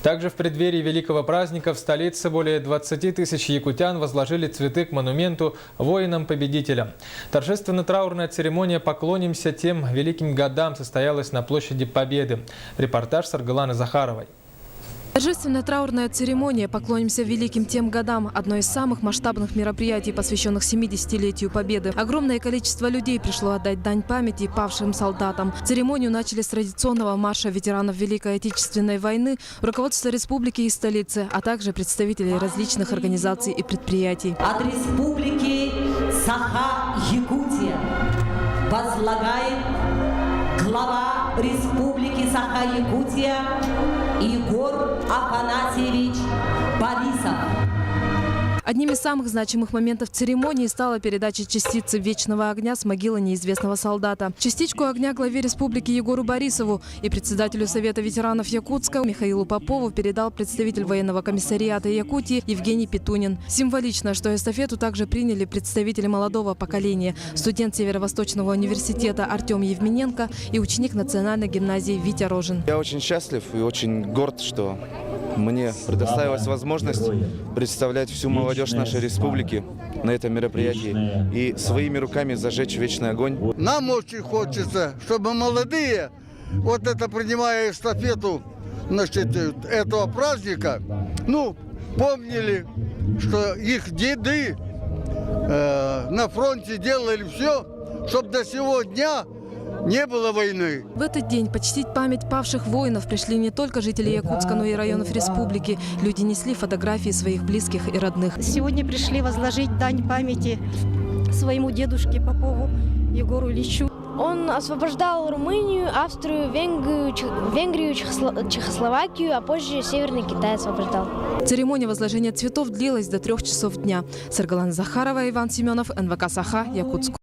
Также в преддверии великого праздника в столице более 20 тысяч якутян возложили цветы к монументу воинам-победителям. Торжественно-траурная церемония «Поклонимся тем великим годам» состоялась на площади Победы. Репортаж Саргаланы Захаровой. Торжественная траурная церемония «Поклонимся великим тем годам» – одно из самых масштабных мероприятий, посвященных 70-летию Победы. Огромное количество людей пришло отдать дань памяти павшим солдатам. Церемонию начали с традиционного марша ветеранов Великой Отечественной войны, руководство республики и столицы, а также представителей различных организаций и предприятий. От республики Саха-Якутия возлагает глава республики Саха-Якутия Егор Афанасьевич Борисов. Одним из самых значимых моментов церемонии стала передача частицы вечного огня с могилы неизвестного солдата. Частичку огня главе республики Егору Борисову и председателю Совета ветеранов Якутска Михаилу Попову передал представитель военного комиссариата Якутии Евгений Петунин. Символично, что эстафету также приняли представители молодого поколения, студент Северо-Восточного университета Артем Евмененко и ученик национальной гимназии Витя Рожин. Я очень счастлив и очень горд, что мне предоставилась возможность представлять всю молодежь нашей республики на этом мероприятии и своими руками зажечь вечный огонь. Нам очень хочется, чтобы молодые, вот это принимая эстафету, значит, этого праздника, помнили, что их деды на фронте делали все, чтобы до сего дня не было войны. В этот день почтить память павших воинов пришли не только жители Якутска, но и районов республики. Люди несли фотографии своих близких и родных. Сегодня пришли возложить дань памяти своему дедушке Попову Егору Ильичу. Он освобождал Румынию, Австрию, Венгрию, Чехословакию, а позже Северный Китай освобождал. Церемония возложения цветов длилась до 3 часов дня. Саргалана Захарова, Иван Семенов, НВК Саха, Якутск.